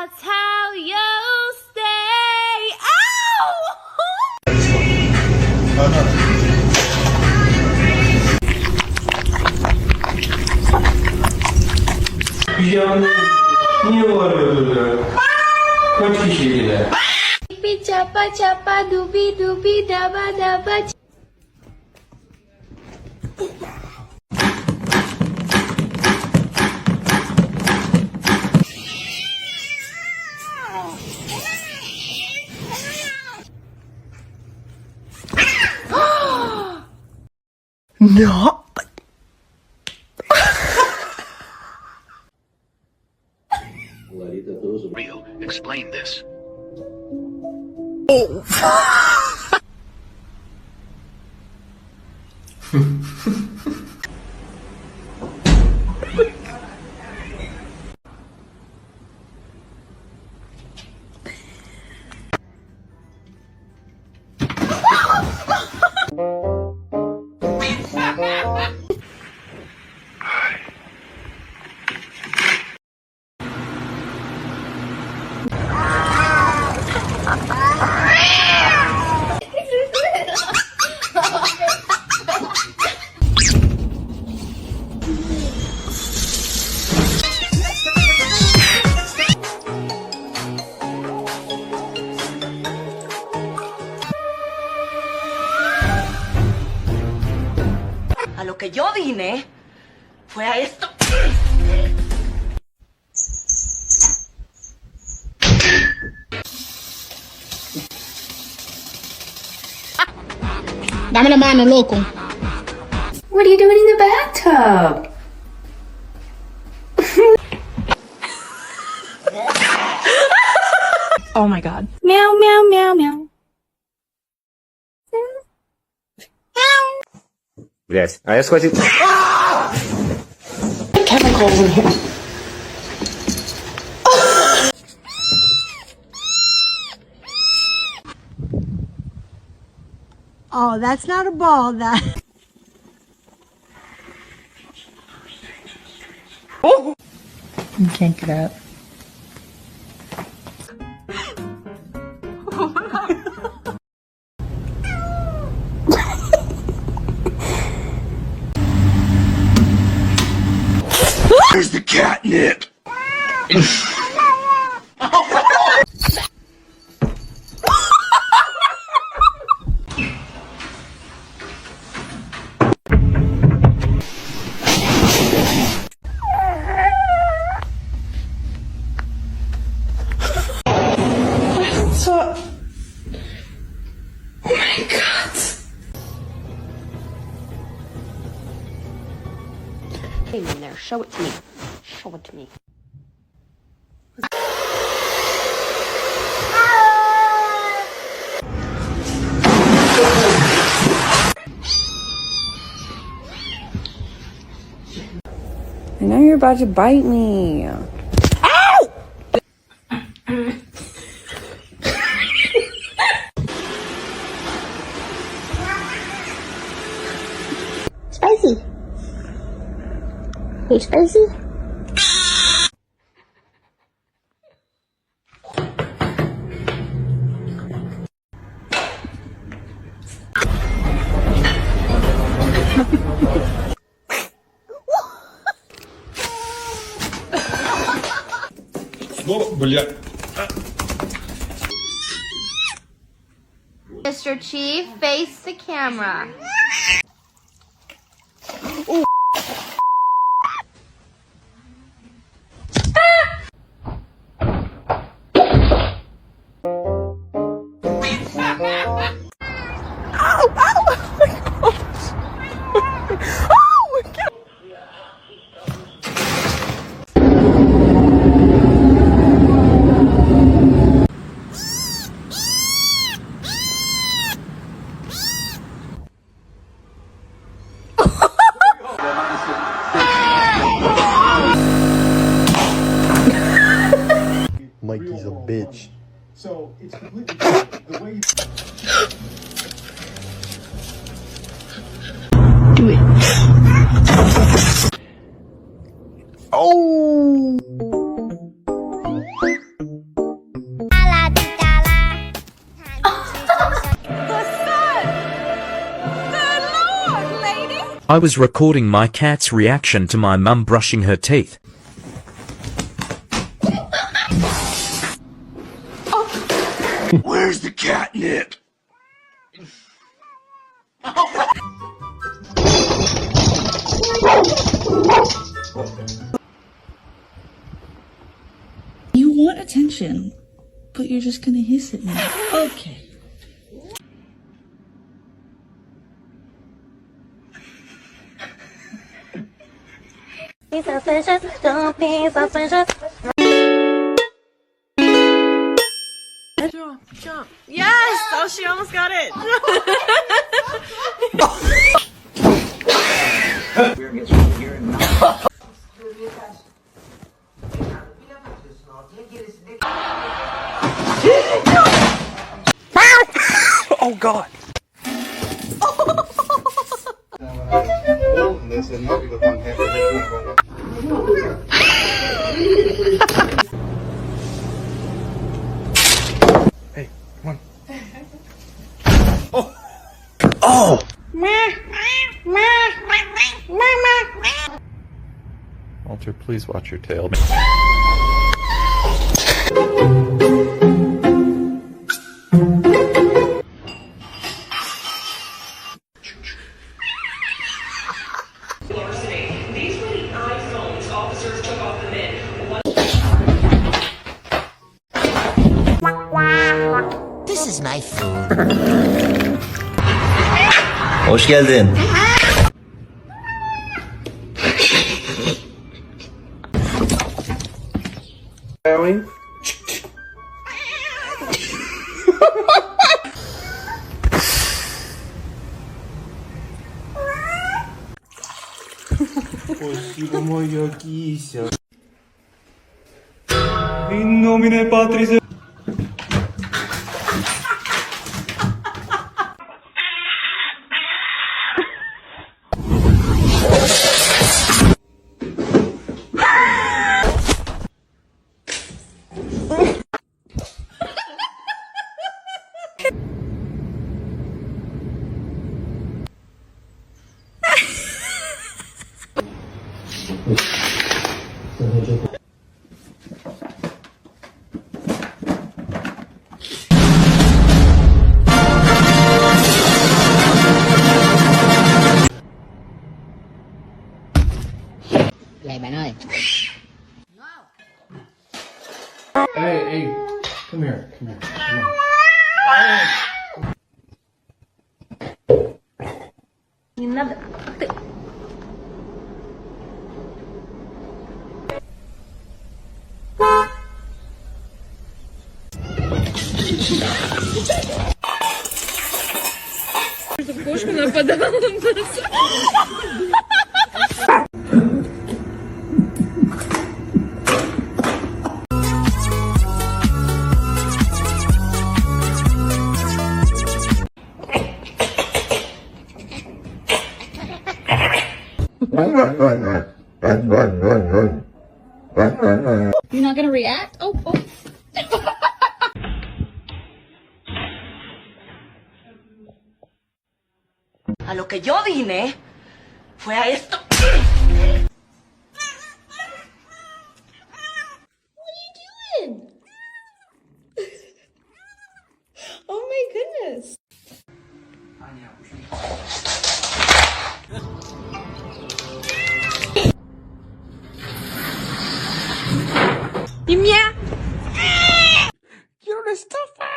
That's how you stay. Ow! Yalnız niye var öyle? Kaç kişiydi? Pipi chapa chapa dubi dubi daba daba. No. Real. Explain this. A lo que yo vine fue a esto. Dame la mano, loco. What are you doing in the bathtub? Oh my god. Meow meow meow meow. Блять, а я схватил... Chemicals in here. Oh, that's not a ball, that. You can't get up. Where's the catnip? Oh my god. In there, show it to me. Show it to me. I know you're about to bite me. Spicy. Hey, spicy. Ну, бля... Mr. Chief, face the camera. Mikey's a bitch. So it's completely different. The way you... Do it. Oh! I was recording my cat's reaction to my mum brushing her teeth. Where's the catnip? You want attention, but you're just gonna hiss at me. Okay. Be suspicious, don't be suspicious. Jump. Yes! Oh, she almost got it. Oh God! Hey, come on. Oh! Walter, please watch your tail. This is my food. Hoş geldin. Спасибо, моя кися. In nomine Patris et Vậy bạn ơi. Hey, come here, come on. Кошка нападала на нас. You're not gonna react? Oh. A lo que yo vine fue a esto. Oh my goodness. Y mía. Quiero una estufa,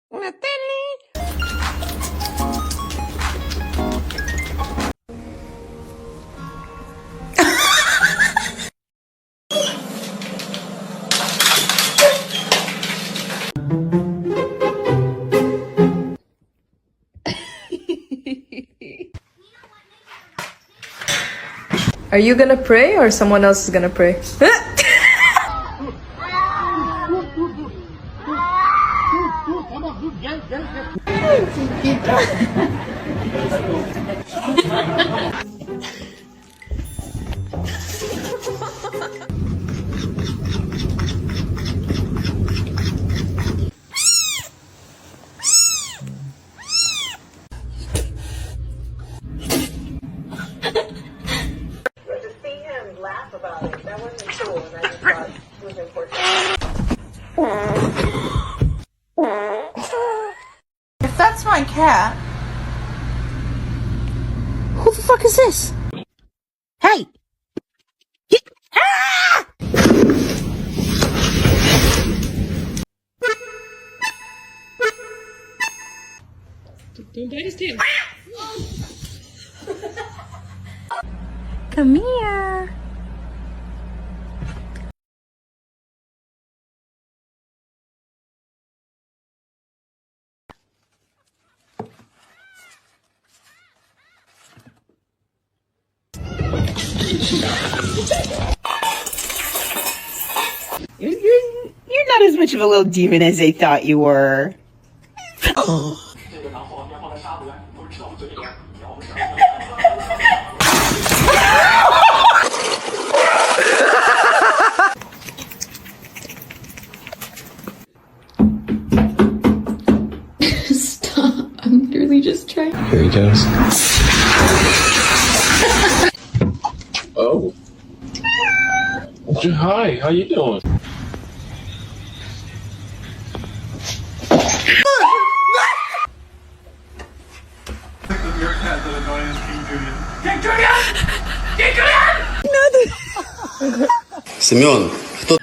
una tele. Are you gonna pray or someone else is gonna pray? my cat. Who the fuck is this? Hey! Don't bite his tail. Come here. You're not as much of a little demon as they thought you were. Stop. I'm literally just trying. Here he goes. Oh. Hi, how you doing? Семен, кто...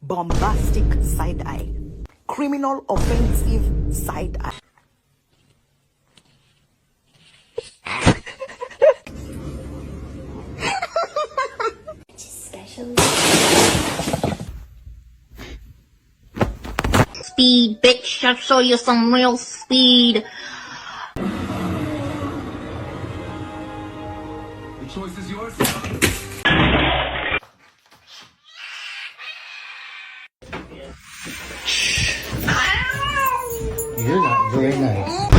Bombastic side eye. Criminal offensive side eye. Speed, bitch. I'll show you some real speed. The choice is yours. You're not very nice.